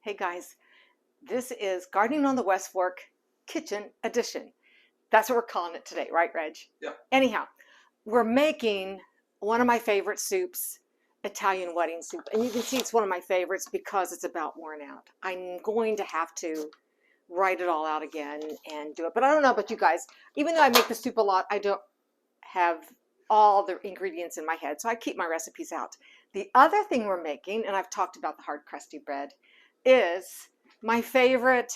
Hey guys, this is Gardening on the West Fork Kitchen Edition. That's what we're calling it today, right, Reg? Yeah. Anyhow, we're making one of my favorite soups, Italian wedding soup. And you can see it's one of my favorites because it's about worn out. I'm going to have to write it all out again and do it. But I don't know about you guys. Even though I make the soup a lot, I don't have all the ingredients in my head, so I keep my recipes out. The other thing we're making, and I've talked about the hard crusty bread, is my favorite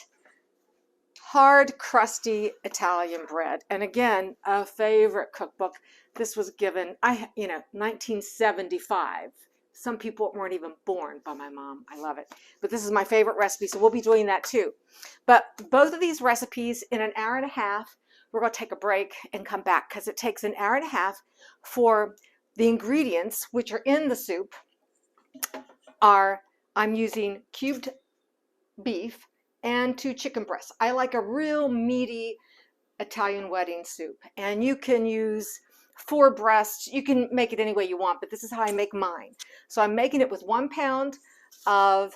hard crusty Italian bread. And again, a favorite cookbook. This was given, 1975. Some people weren't even born by my mom. I love it. But this is my favorite recipe, so we'll be doing that too. But both of these recipes in an hour and a half. We're going to take a break and come back because it takes an hour and a half for the ingredients, which are in the soup, I'm using cubed beef and 2 chicken breasts. I like a real meaty Italian wedding soup, and you can use 4 breasts. You can make it any way you want, but this is how I make mine. So I'm making it with 1 pound of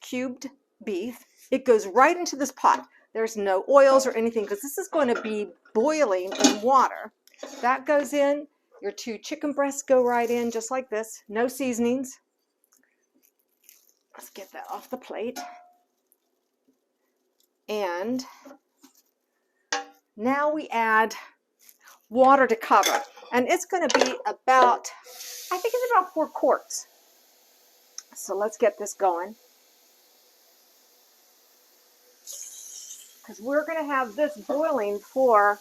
cubed beef. It goes right into this pot. There's no oils or anything because this is going to be boiling in water. That goes in. Your 2 chicken breasts go right in just like this. No seasonings. Let's get that off the plate. And now we add water to cover. And it's going to be about, I think it's about 4 quarts. So let's get this going. Because we're going to have this boiling for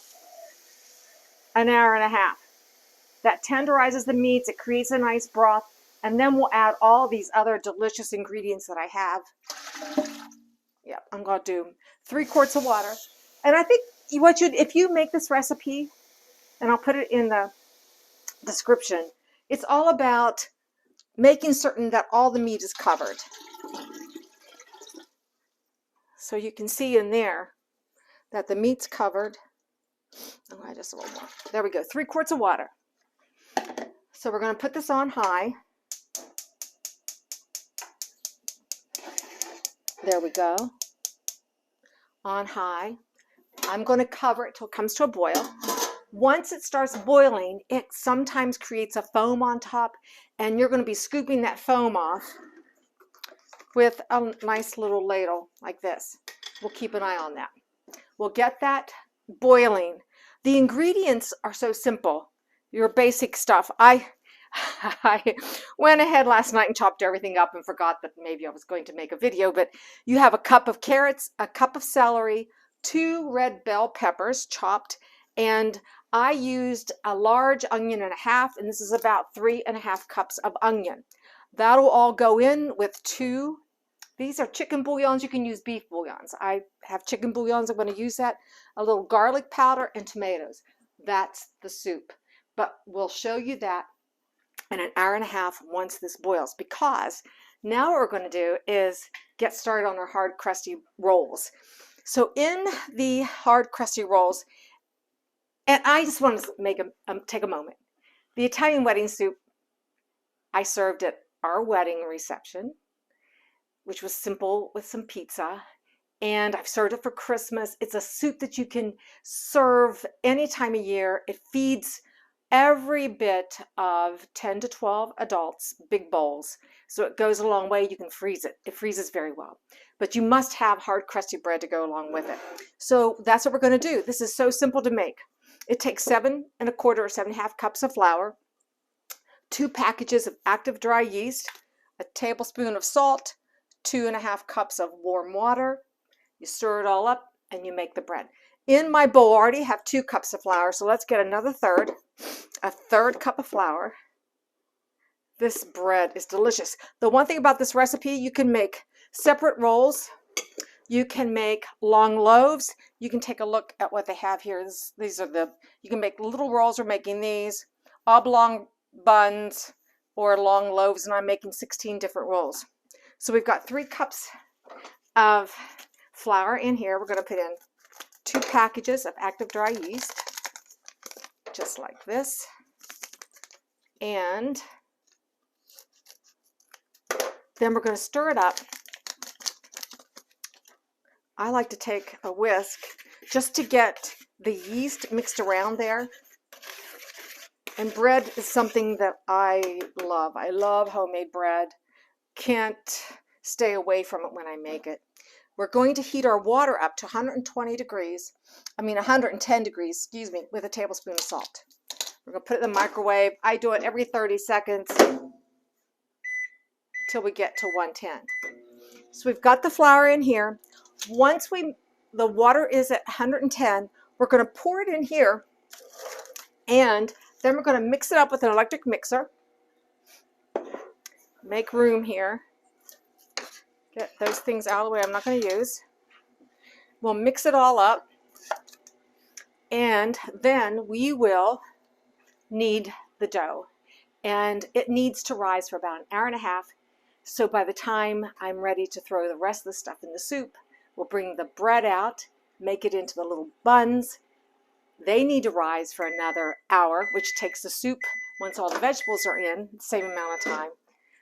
an hour and a half. That tenderizes the meats, it creates a nice broth, and then we'll add all these other delicious ingredients that I have. Yeah, I'm going to do 3 quarts of water. And I think if you make this recipe, and I'll put it in the description, it's all about making certain that all the meat is covered. So you can see in there that the meat's covered. Oh, just a little more. There we go, 3 quarts of water. So we're going to put this on high. There we go. On high. I'm going to cover it till it comes to a boil. Once it starts boiling, it sometimes creates a foam on top, and you're going to be scooping that foam off with a nice little ladle like this. We'll keep an eye on that. We'll get that boiling. The ingredients are so simple. Your basic stuff. I went ahead last night and chopped everything up and forgot that maybe I was going to make a video, but you have a cup of carrots, a cup of celery, 2 red bell peppers chopped, and I used a large onion and a half, and this is about 3½ cups of onion. That'll all go in with 2. These are chicken bouillons. You can use beef bouillons. I have chicken bouillons. I'm going to use that. A little garlic powder and tomatoes. That's the soup. But we'll show you that in an hour and a half once this boils, because now what we're going to do is get started on our hard crusty rolls. So in the hard crusty rolls, and I just want to take a moment. The Italian wedding soup I served at our wedding reception, which was simple with some pizza, and I've served it for Christmas. It's a soup that you can serve any time of year. It feeds every bit of 10 to 12 adults, big bowls. So it goes a long way. You can freeze it. It freezes very well. But you must have hard crusty bread to go along with it. So that's what we're going to do. This is so simple to make. It takes 7¼ or 7½ cups of flour, 2 packages of active dry yeast, a tablespoon of salt, 2½ cups of warm water. You stir it all up and you make the bread. In my bowl, I already have 2 cups of flour, so let's get another third, a 1/3 cup of flour. This bread is delicious. The one thing about this recipe, you can make separate rolls. You can make long loaves. You can take a look at what they have here. You can make little rolls. We're making these, oblong buns, or long loaves, and I'm making 16 different rolls. So we've got 3 cups of flour in here. We're going to put in 2 packages of active dry yeast, just like this. And then we're going to stir it up I like to take a whisk just to get the yeast mixed around there. And bread is something that I love. I love homemade bread. Can't stay away from it when I make it. We're going to heat our water up to 110 degrees, excuse me, with a tablespoon of salt. We're going to put it in the microwave. I do it every 30 seconds till we get to 110. So we've got the flour in here. Once the water is at 110, we're going to pour it in here, and then we're going to mix it up with an electric mixer. Make room here. Get those things out of the way I'm not going to use. We'll mix it all up, and then we will knead the dough. And it needs to rise for about an hour and a half. So by the time I'm ready to throw the rest of the stuff in the soup, we'll bring the bread out, make it into the little buns. They need to rise for another hour, which takes the soup, once all the vegetables are in, the same amount of time.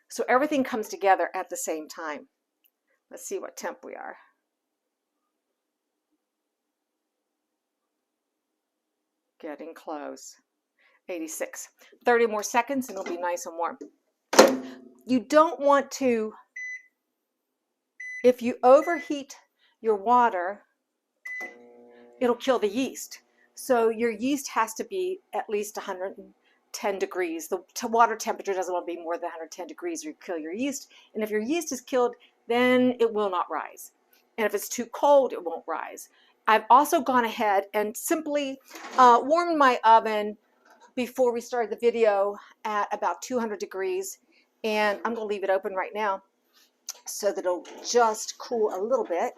So everything comes together at the same time. Let's see what temp we are. Getting close. 86. 30 more seconds and it'll be nice and warm. You don't want to, if you overheat your water, it'll kill the yeast. So your yeast has to be at least 110 degrees. The water temperature doesn't want to be more than 110 degrees or you kill your yeast. And if your yeast is killed, then it will not rise. And if it's too cold, it won't rise. I've also gone ahead and simply warmed my oven before we started the video at about 200 degrees. And I'm going to leave it open right now so that it'll just cool a little bit.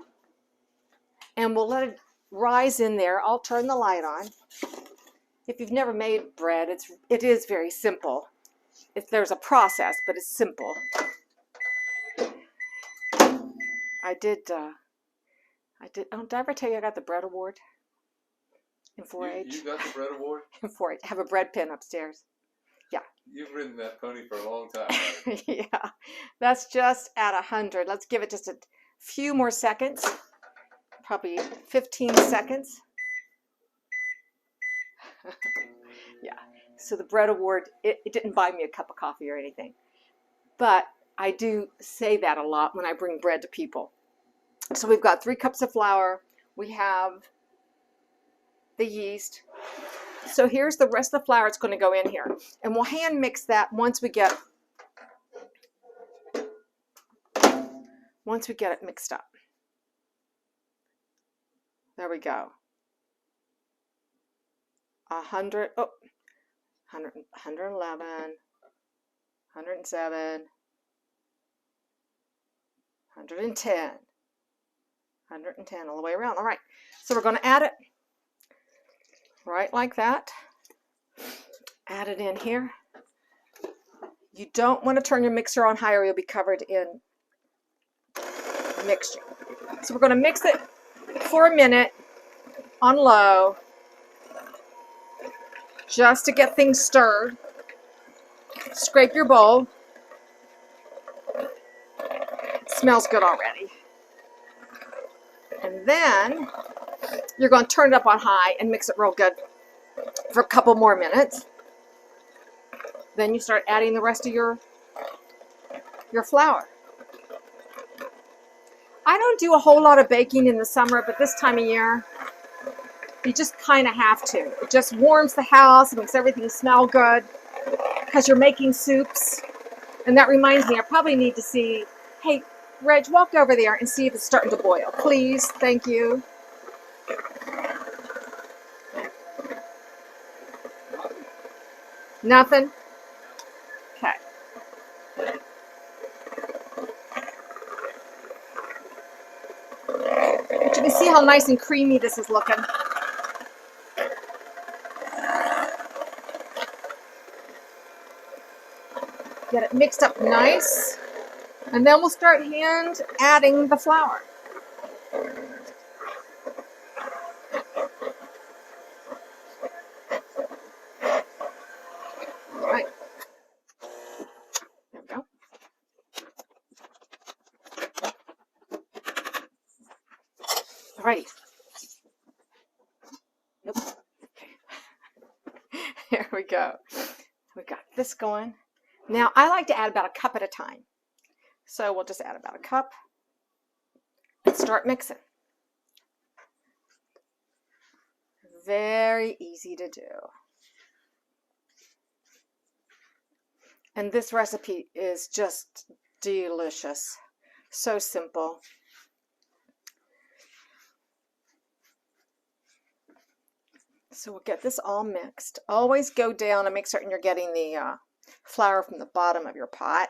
And we'll let it rise in there. I'll turn the light on. If you've never made bread, it is very simple. There's a process, but it's simple. Did I ever tell you I got the bread award in 4-H? You got the bread award? In 4-H. I have a bread pin upstairs. Yeah. You've ridden that pony for a long time. Right? Yeah. That's just at 100. Let's give it just a few more seconds. Probably 15 seconds. Yeah. So the bread award, it didn't buy me a cup of coffee or anything. But I do say that a lot when I bring bread to people. So we've got 3 cups of flour. We have the yeast. So here's the rest of the flour. It's going to go in here. And we'll hand mix that once we get it mixed up. There we go. 100, 111, 107, 110. 110 all the way around. All right, so we're going to add it right like that. Add it in here. You don't want to turn your mixer on high or you'll be covered in mixture. So we're going to mix it for a minute on low just to get things stirred. Scrape your bowl. It smells good already. And then you're going to turn it up on high and mix it real good for a couple more minutes. Then you start adding the rest of your flour. I don't do a whole lot of baking in the summer, but this time of year, you just kind of have to. It just warms the house, it makes everything smell good because you're making soups. And that reminds me, I probably need to see, hey, Reg, walk over there and see if it's starting to boil. Please, thank you. Nothing? Okay. But you can see how nice and creamy this is looking. Get it mixed up nice. And then we'll start hand adding the flour. All right. There we go. Alrighty. Nope. Okay. Here we go. We got this going. Now, I like to add about a cup at a time. So we'll just add about a cup and start mixing. Very easy to do. And this recipe is just delicious. So simple. So we'll get this all mixed. Always go down and make certain you're getting the flour from the bottom of your pot.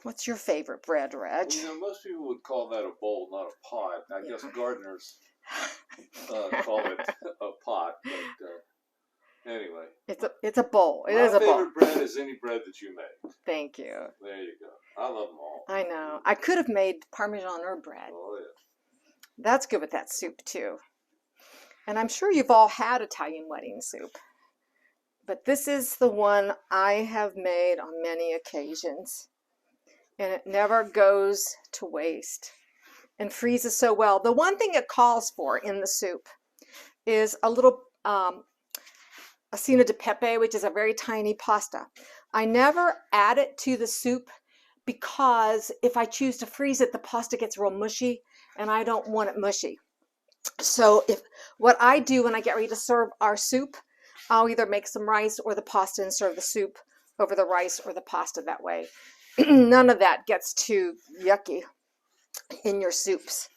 What's your favorite bread, Reg? Well, you know, most people would call that a bowl, not a pot. I guess gardeners call it a pot. But anyway, it's a bowl. It is My a bowl. favorite bread is any bread that you make. Thank you. There you go. I love them all. I know. I could have made Parmesan herb bread. Oh yeah. That's good with that soup too. And I'm sure you've all had Italian wedding soup. But this is the one I have made on many occasions. And it never goes to waste and freezes so well. The one thing it calls for in the soup is a little acina di pepe, which is a very tiny pasta. I never add it to the soup because if I choose to freeze it, the pasta gets real mushy and I don't want it mushy. So what I do when I get ready to serve our soup, I'll either make some rice or the pasta and serve the soup over the rice or the pasta that way. None of that gets too yucky in your soups.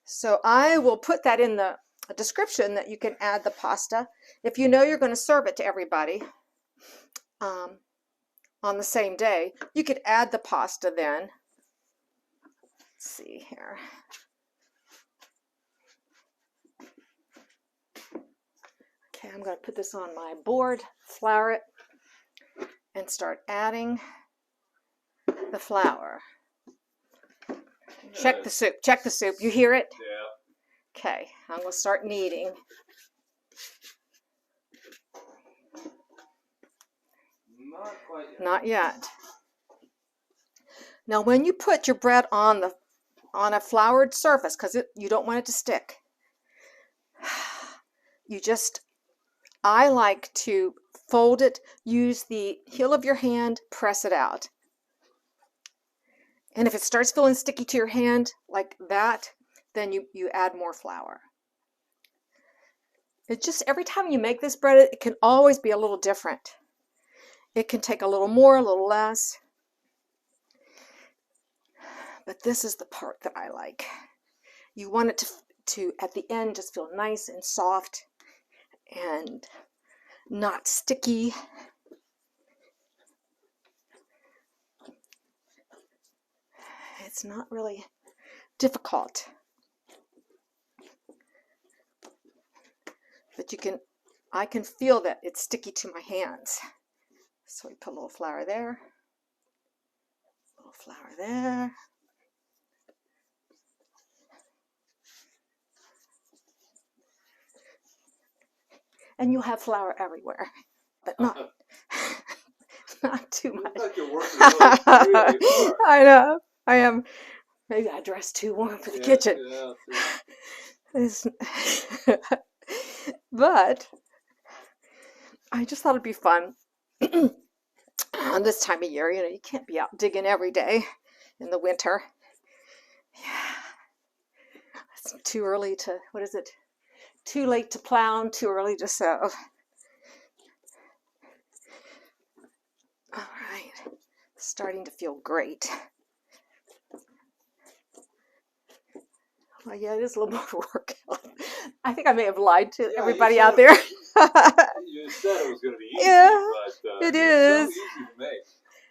So I will put that in the description that you can add the pasta. If you know you're going to serve it to everybody on the same day, you could add the pasta then. Let's see here. Okay, I'm going to put this on my board, flour it, and start adding the flour. Check the soup. Check the soup. You hear it? Yeah. Okay, I'm going to start kneading. Not quite yet. Not yet. Now, when you put your bread on a floured surface, because you don't want it to stick, I like to fold it, use the heel of your hand, press it out. And if it starts feeling sticky to your hand like that, then you add more flour. It just, every time you make this bread, it can always be a little different. It can take a little more, a little less. But this is the part that I like. You want it to at the end, just feel nice and soft and not sticky. It's not really difficult. But I can feel that it's sticky to my hands. So we put a little flour there, a little flour there. And you'll have flour everywhere, but not too much. Looks like you're working really hard. I know. I am. Maybe I dress too warm for the kitchen. Yeah. But I just thought it'd be fun. On this time of year, you can't be out digging every day in the winter. Yeah. It's too early to, what is it? Too late to plow and too early to sow. All right. Starting to feel great. Well, yeah, it is a little more work. I think I may have lied to everybody out there. You said it was going to be easy, yeah, but it is. so easy to make.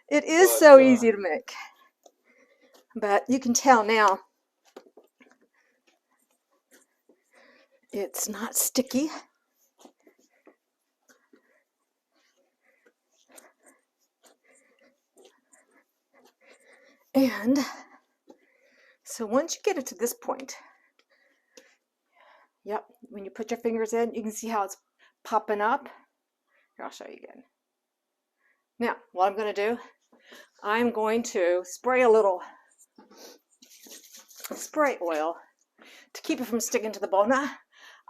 It is so easy to make. But you can tell now it's not sticky. And so once you get it to this point, yep, when you put your fingers in, you can see how it's popping up. Here, I'll show you again. Now, what I'm going to do, I'm going to spray a little spray oil to keep it from sticking to the bowl. Now,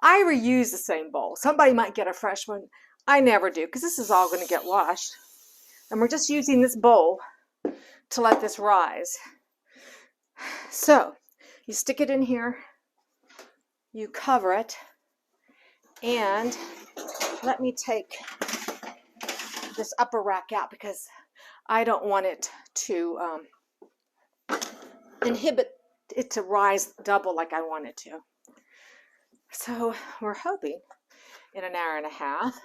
I reuse the same bowl. Somebody might get a fresh one. I never do because this is all going to get washed. And we're just using this bowl to let this rise. So you stick it in here, you cover it, and let me take this upper rack out because I don't want it to inhibit it to rise double like I want it to. So we're hoping in an hour and a half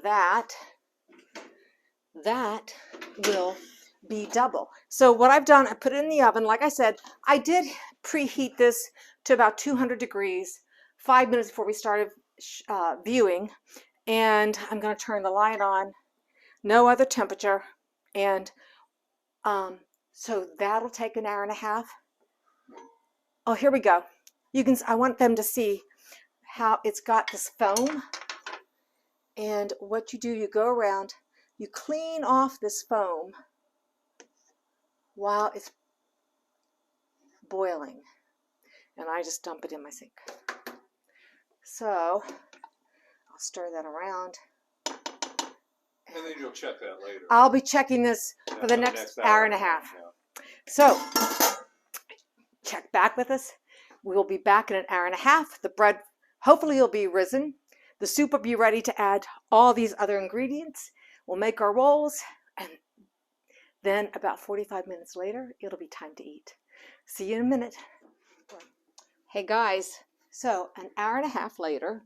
that will be double. So what I've done, I put it in the oven. Like I said, I did preheat this to about 200 degrees 5 minutes before we started viewing. And I'm going to turn the light on, no other temperature. And so that'll take an hour and a half. Oh, here we go. I want them to see how it's got this foam. And what you do, you go around, you clean off this foam while it's boiling. And I just dump it in my sink. So I'll stir that around. And then you'll check that later. I'll be checking this for the next hour and a half. Yeah. So check back with us. We'll be back in an hour and a half. The bread hopefully will be risen. The soup will be ready to add all these other ingredients. We'll make our rolls, and then about 45 minutes later, it'll be time to eat. See you in a minute. Hey guys, so an hour and a half later,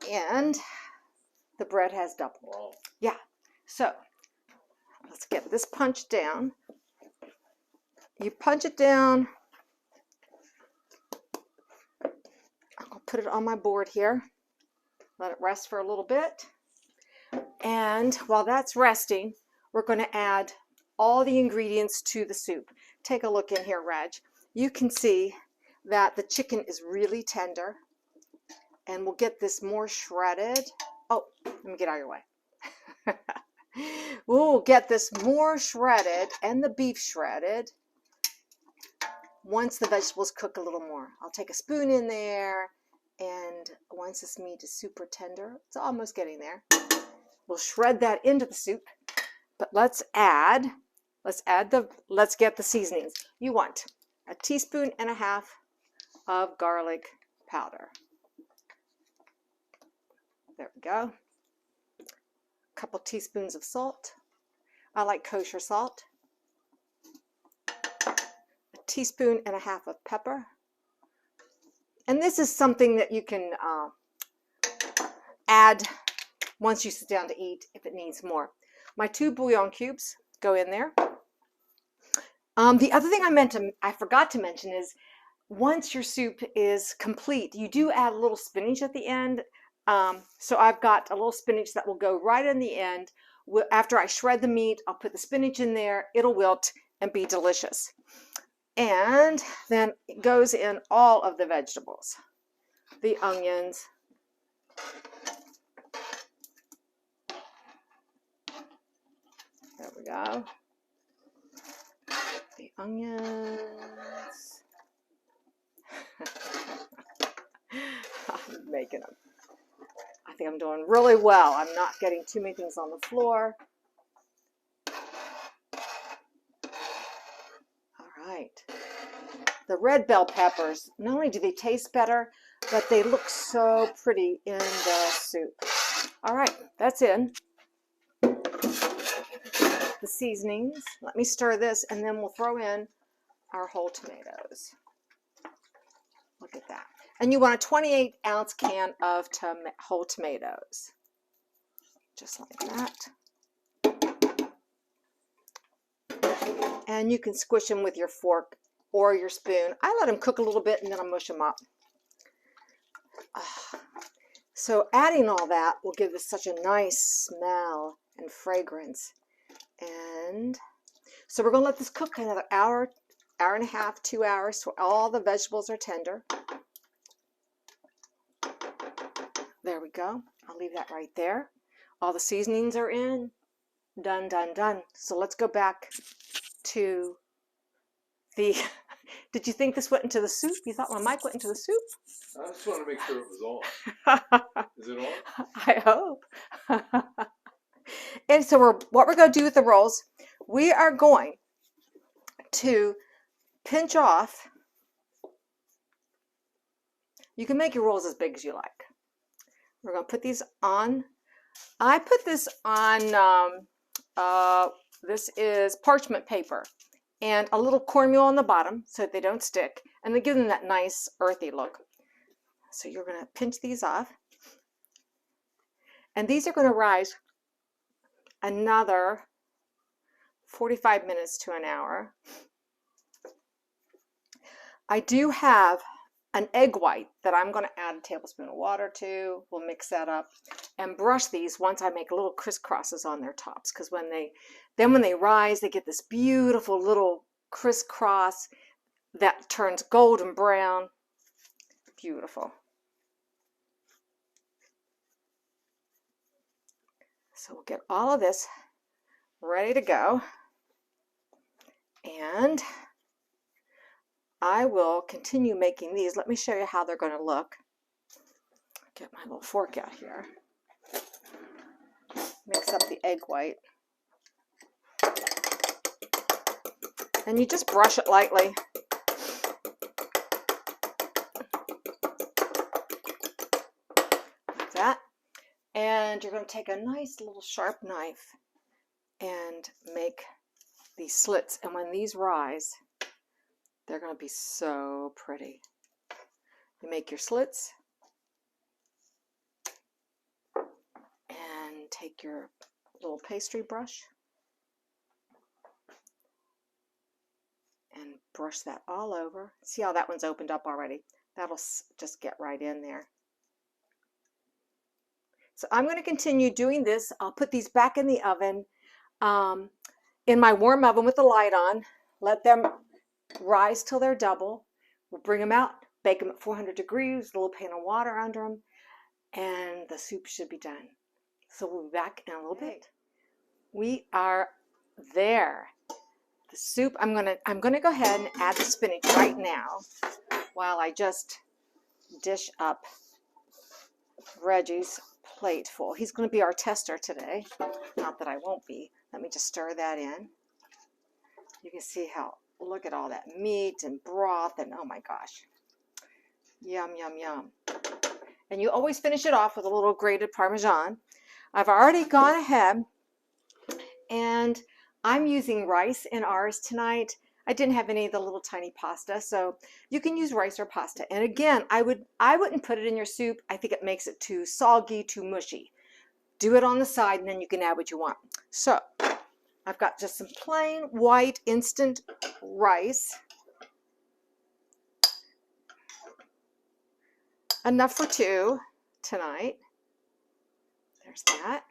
and the bread has doubled. Wow. Yeah, so let's get this punched down. You punch it down. I'll put it on my board here. Let it rest for a little bit. And while that's resting, we're going to add all the ingredients to the soup. Take a look in here, Reg. You can see that the chicken is really tender. And we'll get this more shredded. Oh, let me get out of your way. We'll get this more shredded and the beef shredded once the vegetables cook a little more. I'll take a spoon in there, and once this meat is super tender, it's almost getting there, we'll shred that into the soup. But let's get the seasonings. You want 1.5 teaspoons of garlic powder. There we go. A couple teaspoons of salt. I like kosher salt. 1.5 teaspoons of pepper. And this is something that you can add once you sit down to eat if it needs more. My 2 bouillon cubes go in there. The other thing I forgot to mention is once your soup is complete, you do add a little spinach at the end. So I've got a little spinach that will go right in the end. After I shred the meat, I'll put the spinach in there. It'll wilt and be delicious. And then it goes in all of the vegetables. The onions. There we go. The onions. I'm making them. I think I'm doing really well. I'm not getting too many things on the floor. All right. The red bell peppers, not only do they taste better, but they look so pretty in the soup. All right, that's in. The seasonings. Let me stir this, and then we'll throw in our whole tomatoes. Look at that. And you want a 28-ounce can of whole tomatoes. Just like that. And you can squish them with your fork or your spoon. I let them cook a little bit and then I mush them up. So adding all that will give us such a nice smell and fragrance. And so we're going to let this cook another hour, hour and a half, 2 hours, so all the vegetables are tender. There we go. I'll leave that right there. All the seasonings are in. Done, done, done. So let's go back to the Did you think this went into the soup? You thought my mic went into the soup? I just want to make sure it was on. Is it on? I hope. And so what we're going to do with the rolls, we are going to pinch off. You can make your rolls as big as you like. We're going to put these on. I put this on, this is parchment paper and a little cornmeal on the bottom so they don't stick, and they give them that nice earthy look. So you're going to pinch these off, and these are going to rise another 45 minutes to an hour. I do have an egg white that I'm going to add a tablespoon of water to. We'll mix that up and brush these once I make little crisscrosses on their tops, because when they rise, they get this beautiful little crisscross that turns golden brown. Beautiful. So we'll get all of this ready to go, and I will continue making these. Let me show you how they're going to look. Get my little fork out here. Mix up the egg white. And you just brush it lightly. Like that. And you're going to take a nice little sharp knife and make these slits. And when these rise, they're going to be so pretty. You make your slits and take your little pastry brush and brush that all over. See how that one's opened up already? That'll just get right in there. So I'm going to continue doing this. I'll put these back in the oven, in my warm oven with the light on. Let them rise till they're double. We'll bring them out, bake them at 400 degrees, a little pan of water under them, and the soup should be done. So we'll be back in a little bit. We are there. The soup, I'm gonna go ahead and add the spinach right now while I just dish up Reggie's plate full. He's going to be our tester today. Not that I won't be. Let me just stir that in. You can see how, look at all that meat and broth, and oh my gosh. Yum, yum, yum. And you always finish it off with a little grated Parmesan. I've already gone ahead and I'm using rice in ours tonight. I didn't have any of the little tiny pasta, so you can use rice or pasta. And again, I wouldn't put it in your soup. I think it makes it too soggy, too mushy. Do it on the side, and then you can add what you want. So I've got just some plain white instant rice. Enough for two tonight. There's that.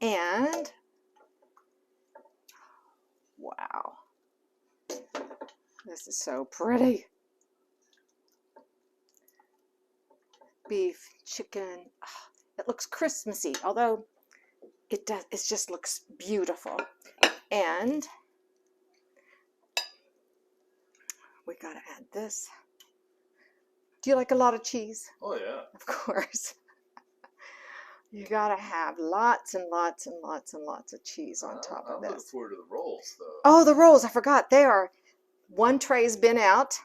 And wow. This is so pretty. Beef, chicken. Oh, it looks Christmassy, although it just looks beautiful. And we gotta add this. Do you like a lot of cheese? Oh yeah. Of course. You gotta have lots and lots and lots and lots of cheese on top of this. I'm looking forward to the rolls, though. Oh, the rolls! I forgot. They are. One tray's been out,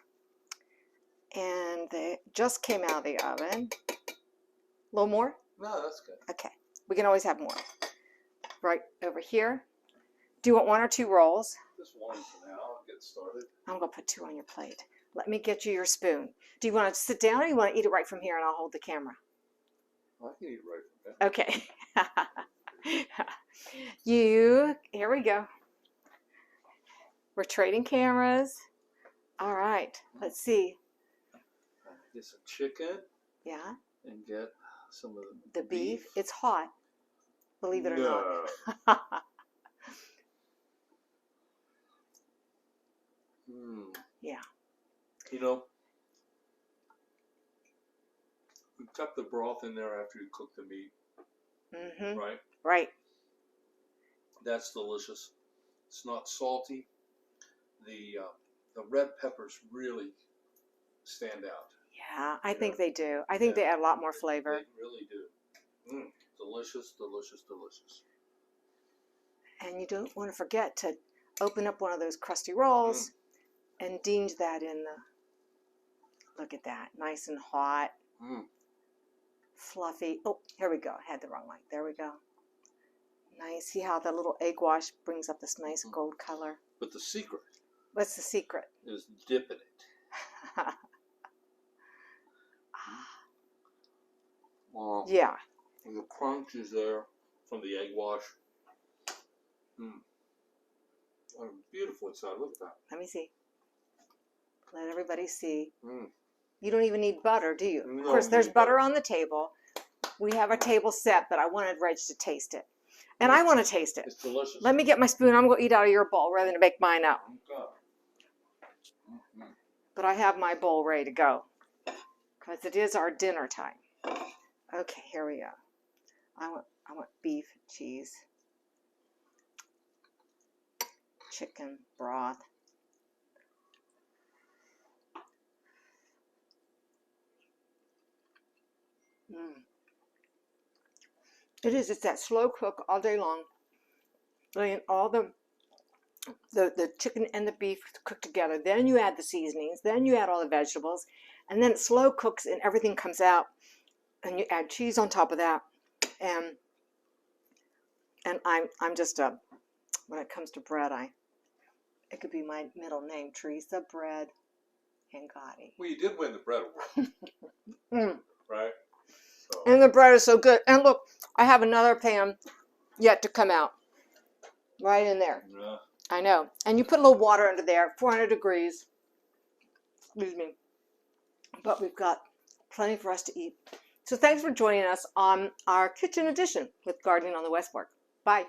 and they just came out of the oven. A little more? No, that's good. Okay. We can always have more. Right over here. Do you want one or two rolls? Just one for now. I'll get started. I'm going to put two on your plate. Let me get you your spoon. Do you want to sit down, or you want to eat it right from here and I'll hold the camera? I can eat right from there. Okay. Here we go. We're trading cameras. All right. Let's see. Get some chicken. Yeah. And get some of the beef. It's hot. Believe it or not. Yeah. You know, we cut the broth in there after you cook the meat. Mm-hmm. Right? Right. That's delicious. It's not salty. The the red peppers really stand out. Yeah, I think they do. I think they add a lot more flavor. They really do. Delicious, delicious, delicious. And you don't want to forget to open up one of those crusty rolls and dinge that in the, look at that, nice and hot, fluffy. Oh, here we go. I had the wrong light. There we go. Nice. See how the little egg wash brings up this nice gold color? But the secret. What's the secret? Is dipping it. Yeah. And the crunch is there from the egg wash. Oh, beautiful inside. Look at that. Let me see. Let everybody see. You don't even need butter, do you? No, of course, there's butter on the table. We have a table set, but I wanted Reg to taste it. And I want to taste it. It's delicious. Let me get my spoon. I'm going to eat out of your bowl rather than make mine up. But I have my bowl ready to go because it is our dinner time. Okay, here we go. I want beef, cheese, chicken broth. It is. It's that slow cook all day long. Letting all the chicken and the beef cook together. Then you add the seasonings. Then you add all the vegetables, and then it slow cooks and everything comes out. And you add cheese on top of that. And I'm just when it comes to bread, it could be my middle name, Teresa Bread and Gotti. Well, you did win the bread award. Right? So. And the bread is so good. And look, I have another pan yet to come out. Right in there. Yeah. I know. And you put a little water under there, 400 degrees. Excuse me. But we've got plenty for us to eat. So thanks for joining us on our kitchen edition with Gardening on the West Fork. Bye.